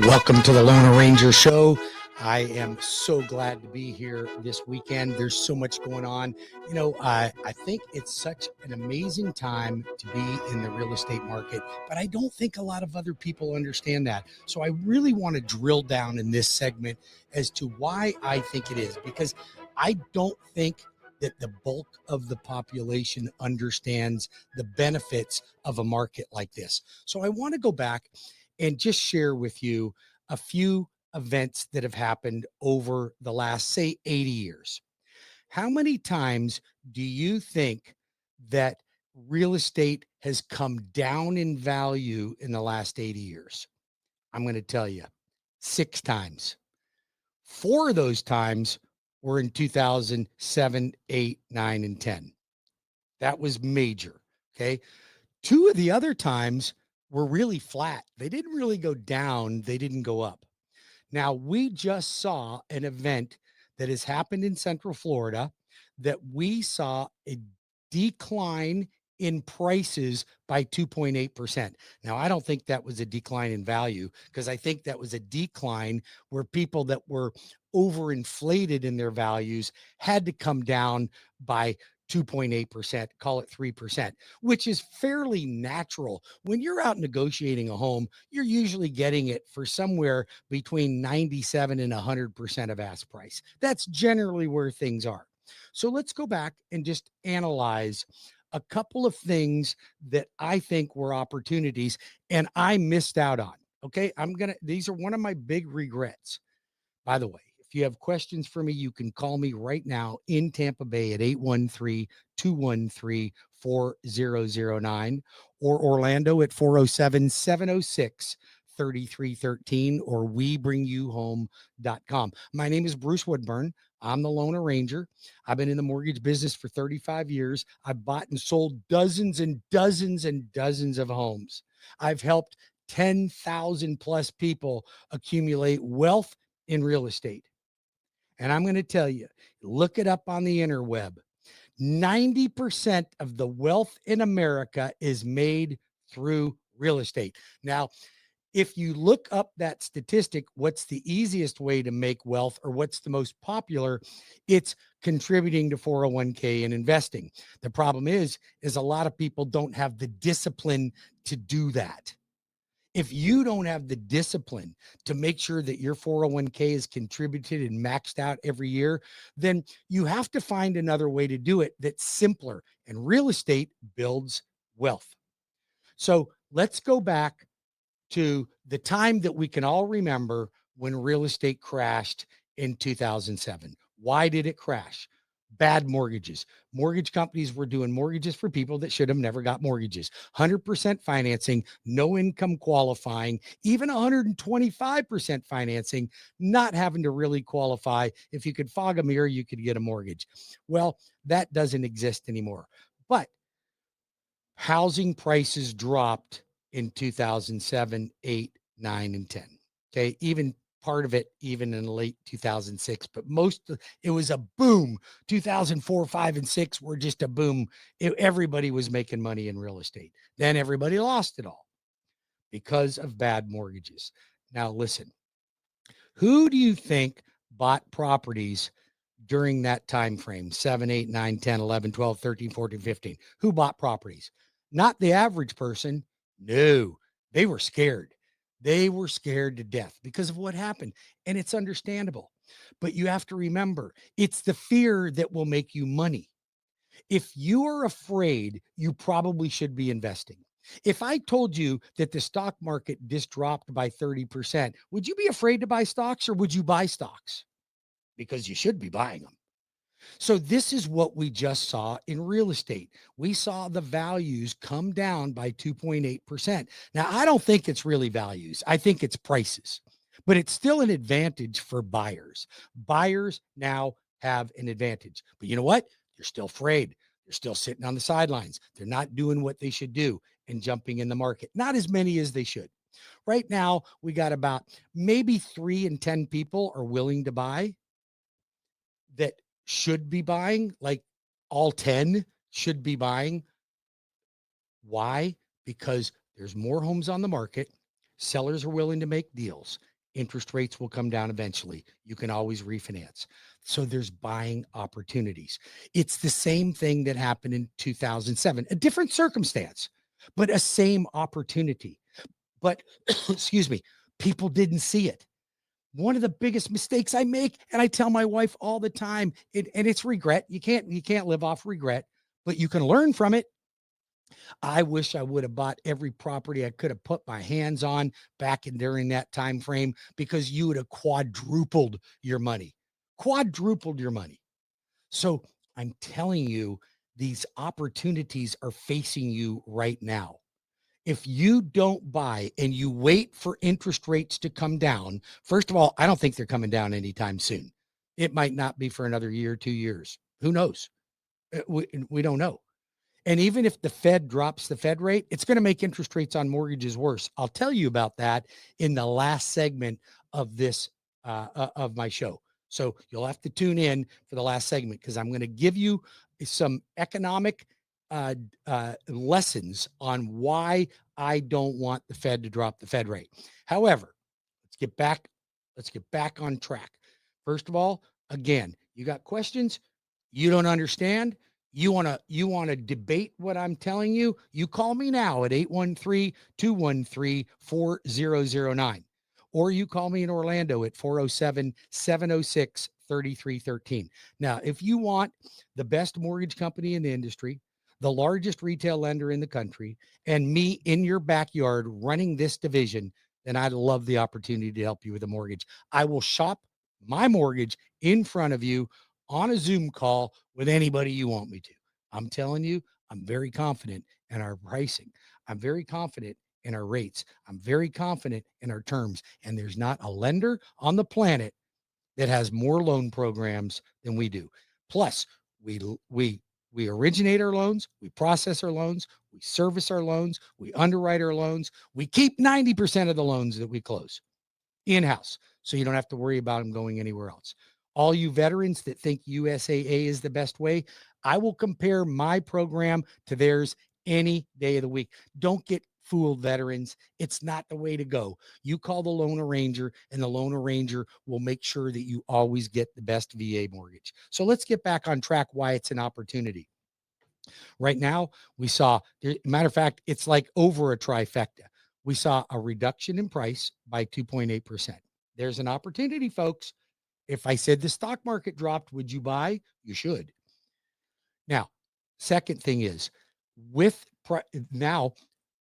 Welcome to the Lone Ranger Show. I am so glad to be here this weekend. There's so much going on. I think it's such an amazing time to be in the real estate market, but I don't think a lot of other people understand that. So I really want to drill down in this segment as to why I think it is, because I don't think that the bulk of the population understands the benefits of a market like this. So I want to go back and just share with you a few events that have happened over the last, say, 80 years. How many times do you think that real estate has come down in value in the last 80 years? I'm going to tell you 6 times. 4 of those times were in 2007, 8, 9, and 10. That was major. Okay. 2 of the other times were really flat. They didn't really go down. They didn't go up. Now, we just saw an event that has happened in Central Florida that we saw a decline in prices by 2.8%. Now, I don't think that was a decline in value, because I think that was a decline where people that were overinflated in their values had to come down by 2.8%, call it 3%, which is fairly natural. When you're out negotiating a home, you're usually getting it for somewhere between 97 and 100% of ask price. That's generally where things are. So let's go back and just analyze a couple of things that I think were opportunities and I missed out on. Okay. These are one of my big regrets. By the way, if you have questions for me, you can call me right now in Tampa Bay at 813-213-4009, or Orlando at 407-706-3313, or webringyouhome.com. My name is Bruce Woodburn. I'm the Lone Ranger. I've been in the mortgage business for 35 years. I've bought and sold dozens and dozens and dozens of homes. I've helped 10,000 plus people accumulate wealth in real estate. And I'm going to tell you, look it up on the interweb. 90% of the wealth in America is made through real estate. Now, if you look up that statistic, what's the easiest way to make wealth, or what's the most popular? It's contributing to 401k and investing. The problem is a lot of people don't have the discipline to do that. If you don't have the discipline to make sure that your 401k is contributed and maxed out every year, then you have to find another way to do it that's simpler. And real estate builds wealth. So let's go back to the time that we can all remember when real estate crashed in 2007. Why did it crash? Bad mortgages. Mortgage companies were doing mortgages for people that should have never got mortgages. 100% financing, no income qualifying, even 125% financing, not having to really qualify. If you could fog a mirror, you could get a mortgage. Well, that doesn't exist anymore. But housing prices dropped in 2007, 8, 9, and 10. Okay. Even part of it, even in late 2006, but it was a boom. 2004, 5, and 6 were just a boom. Everybody was making money in real estate. Then everybody lost it all because of bad mortgages. Now, listen, who do you think bought properties during that time frame? 7, 8, 9, 10, 11, 12, 13, 14, 15. Who bought properties? Not the average person. No, they were scared. They were scared to death because of what happened. And it's understandable. But you have to remember, it's the fear that will make you money. If you are afraid, you probably should be investing. If I told you that the stock market just dropped by 30%, would you be afraid to buy stocks, or would you buy stocks? Because you should be buying them. So this is what we just saw in real estate. We saw the values come down by 2.8%. Now, I don't think it's really values. I think it's prices, but it's still an advantage for buyers. Buyers now have an advantage, but you know what? They're still afraid. They're still sitting on the sidelines. They're not doing what they should do and jumping in the market. Not as many as they should. Right now, we got about maybe 3 in 10 people are willing to buy that should be buying, like all 10 should be buying. Why? Because there's more homes on the market. Sellers are willing to make deals. Interest rates will come down eventually. You can always refinance. So there's buying opportunities. It's the same thing that happened in 2007, a different circumstance, but a same opportunity. But excuse me, people didn't see it. One of the biggest mistakes I make, and I tell my wife all the time, and it's regret. You can't live off regret, but you can learn from it. I wish I would have bought every property I could have put my hands on back in during that time frame, because you would have quadrupled your money. Quadrupled your money. So I'm telling you, these opportunities are facing you right now. If you don't buy and you wait for interest rates to come down, first of all, I don't think they're coming down anytime soon. It might not be for another year, 2 years. Who knows? We don't know. And even if the Fed drops the Fed rate, it's going to make interest rates on mortgages worse. I'll tell you about that in the last segment of this of my show. So you'll have to tune in for the last segment, because I'm going to give you some economic lessons on why I don't want the Fed to drop the Fed rate. However, let's get back. Let's get back on track. First of all, again, you got questions, you don't understand, you want to debate what I'm telling you, you call me now at 813-213-4009, or you call me in Orlando at 407-706-3313. Now, if you want the best mortgage company in the industry, the largest retail lender in the country, and me in your backyard running this division, then I'd love the opportunity to help you with a mortgage. I will shop my mortgage in front of you on a Zoom call with anybody you want me to. I'm telling you, I'm very confident in our pricing. I'm very confident in our rates. I'm very confident in our terms. And there's not a lender on the planet that has more loan programs than we do. Plus, we we we originate our loans, we process our loans, we service our loans, we underwrite our loans, we keep 90% of the loans that we close in-house, so you don't have to worry about them going anywhere else. All you veterans that think USAA is the best way, I will compare my program to theirs any day of the week. Don't get fooled, veterans. It's not the way to go. You call the loan arranger, and the loan arranger will make sure that you always get the best VA mortgage. So let's get back on track, why it's an opportunity. Right now, we saw, matter of fact, it's like over a trifecta. We saw a reduction in price by 2.8%. There's an opportunity, folks. If I said the stock market dropped, would you buy? You should. Now, second thing is, with now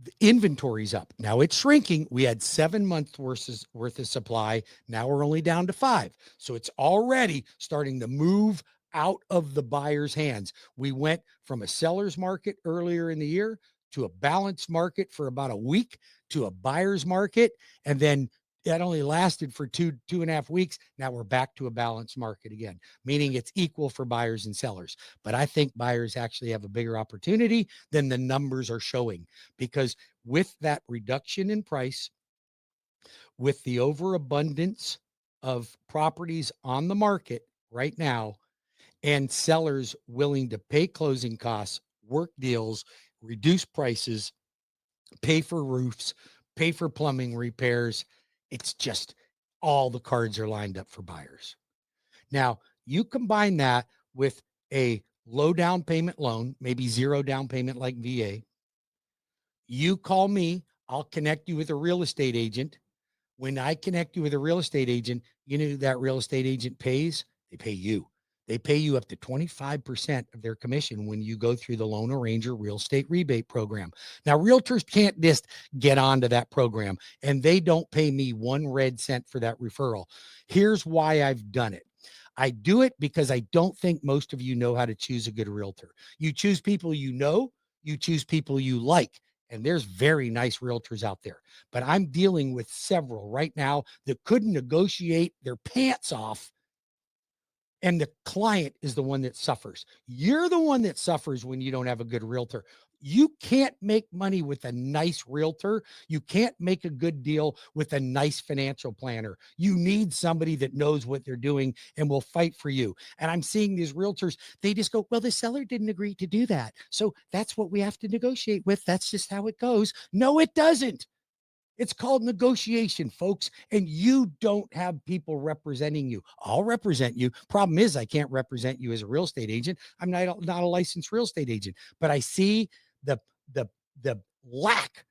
the inventory's up. Now it's shrinking. We had 7 months worth of supply. Now we're only down to 5. So it's already starting to move out of the buyer's hands. We went from a seller's market earlier in the year to a balanced market for about a week to a buyer's market. And then that only lasted for 2.5 weeks. Now we're back to a balanced market again, meaning it's equal for buyers and sellers. But I think buyers actually have a bigger opportunity than the numbers are showing, because with that reduction in price, with the overabundance of properties on the market right now, and sellers willing to pay closing costs, work deals, reduce prices, pay for roofs, pay for plumbing repairs, it's just all the cards are lined up for buyers. Now, you combine that with a low down payment loan, maybe zero down payment like VA. You call me, I'll connect you with a real estate agent. When I connect you with a real estate agent, you know who that real estate agent pays? They pay you. They pay you up to 25% of their commission when you go through the Loan Arranger Real Estate Rebate Program. Now, realtors can't just get onto that program, and they don't pay me 1 red cent for that referral. Here's why I've done it. I do it because I don't think most of you know how to choose a good realtor. You choose people you know, you choose people you like, and there's very nice realtors out there. But I'm dealing with several right now that couldn't negotiate their pants off, and the client is the one that suffers. You're the one that suffers when you don't have a good realtor. You can't make money with a nice realtor. You can't make a good deal with a nice financial planner. You need somebody that knows what they're doing and will fight for you. And I'm seeing these realtors, they just go, well, the seller didn't agree to do that, so that's what we have to negotiate with. That's just how it goes. No, it doesn't. It's called negotiation, folks. And you don't have people representing you. I'll represent you. Problem is, I can't represent you as a real estate agent. I'm not a licensed real estate agent, but I see the the the lack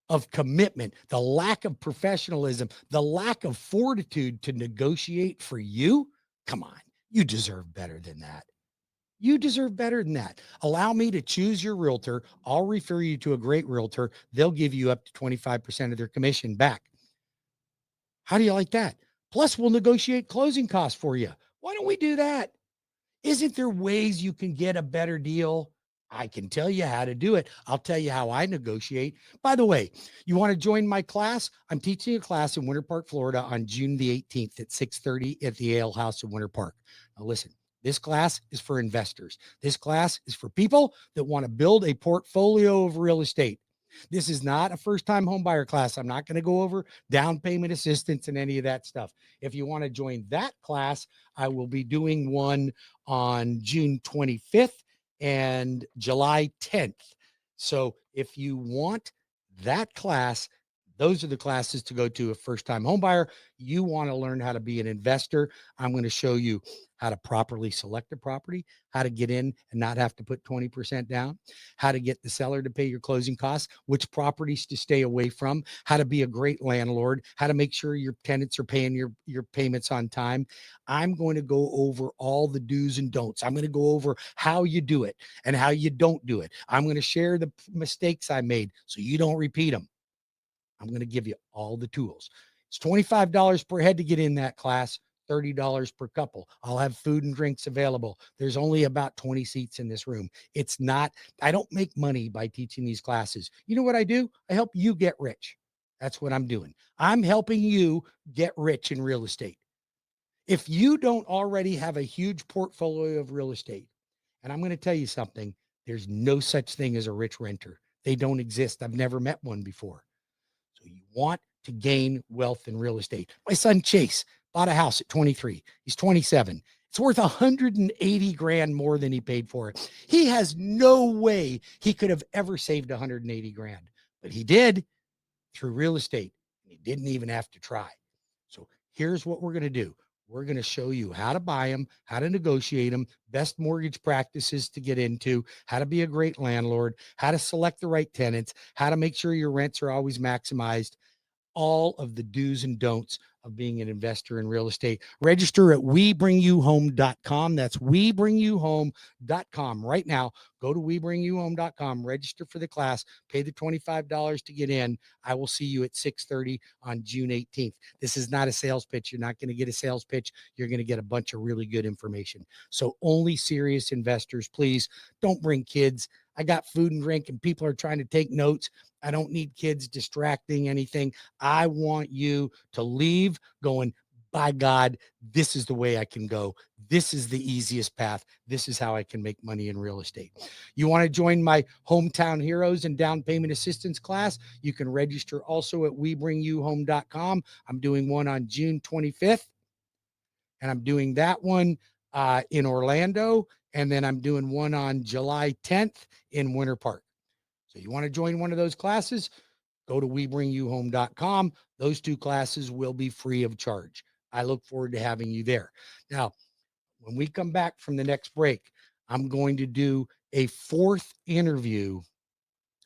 of commitment, the lack of professionalism, the lack of fortitude to negotiate for you. Come on, you deserve better than that. You deserve better than that. Allow me to choose your realtor. I'll refer you to a great realtor. They'll give you up to 25% of their commission back. How do you like that? Plus, we'll negotiate closing costs for you. Why don't we do that? Isn't there ways you can get a better deal? I can tell you how to do it. I'll tell you how I negotiate. By the way, you want to join my class? I'm teaching a class in Winter Park, Florida on June the 18th at 6:30 at the Ale House in Winter Park. Now listen, this class is for investors. This class is for people that want to build a portfolio of real estate. This is not a first-time home buyer class. I'm not going to go over down payment assistance and any of that stuff. If you want to join that class, I will be doing one on June 25th and July 10th. So if you want that class, those are the classes to go to. A first-time home buyer, you want to learn how to be an investor. I'm going to show you how to properly select a property, how to get in and not have to put 20% down, how to get the seller to pay your closing costs, which properties to stay away from, how to be a great landlord, how to make sure your tenants are paying your payments on time. I'm going to go over all the do's and don'ts. I'm going to go over how you do it and how you don't do it. I'm going to share the mistakes I made so you don't repeat them. I'm going to give you all the tools. It's $25 per head to get in that class, $30 per couple. I'll have food and drinks available. There's only about 20 seats in this room. It's not, I don't make money by teaching these classes. You know what I do? I help you get rich. That's what I'm doing. I'm helping you get rich in real estate. If you don't already have a huge portfolio of real estate, and I'm going to tell you something, there's no such thing as a rich renter. They don't exist. I've never met one before. So you want to gain wealth in real estate. My son Chase bought a house at 23. He's 27. It's worth 180 grand more than he paid for it. He has no way he could have ever saved 180 grand, but he did through real estate. He didn't even have to try. So here's what we're going to do. We're going to show you how to buy them, how to negotiate them, best mortgage practices to get into, how to be a great landlord, how to select the right tenants, how to make sure your rents are always maximized, all of the do's and don'ts of being an investor in real estate. Register at webringyouhome.com. That's webringyouhome.com. Right now, go to webringyouhome.com, register for the class, pay the $25 to get in. I will see you at 6:30 on June 18th. This is not a sales pitch. You're not going to get a sales pitch. You're going to get a bunch of really good information. So only serious investors, please don't bring kids. I got food and drink and people are trying to take notes. I don't need kids distracting anything. I want you to leave going, by God, this is the way I can go. This is the easiest path. This is how I can make money in real estate. You want to join my Hometown Heroes and Down Payment Assistance class? You can register also at webringyouhome.com. I'm doing one on June 25th, and I'm doing that one in Orlando, and then I'm doing one on July 10th in Winter Park. So you want to join one of those classes? Go to webringyouhome.com. Those two classes will be free of charge. I look forward to having you there. Now, when we come back from the next break, I'm going to do a fourth interview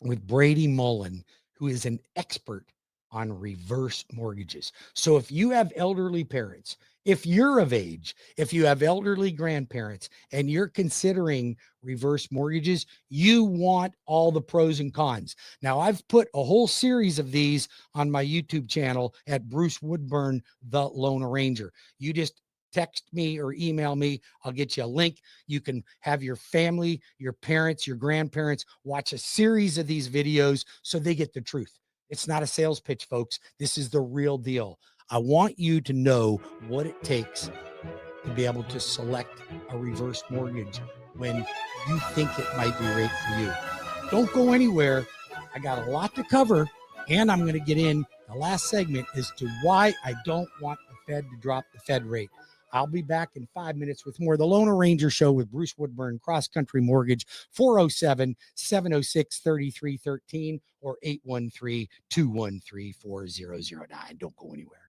with Brady Mullen, who is an expert on reverse mortgages. So if you have elderly parents, if you're of age, if you have elderly grandparents, and you're considering reverse mortgages, you want all the pros and cons. Now, I've put a whole series of these on my YouTube channel at Bruce Woodburn, the Lone Ranger. You just text me or email me. I'll get you a link. You can have your family, your parents, your grandparents watch a series of these videos so they get the truth. It's not a sales pitch, folks. This is the real deal. I want you to know what it takes to be able to select a reverse mortgage when you think it might be right for you. Don't go anywhere. I got a lot to cover, and I'm going to get in the last segment as to why I don't want the Fed to drop the Fed rate. I'll be back in 5 minutes with more. The Loner Ranger Show with Bruce Woodburn, Cross Country Mortgage, 407-706-3313 or 813-213-4009. Don't go anywhere.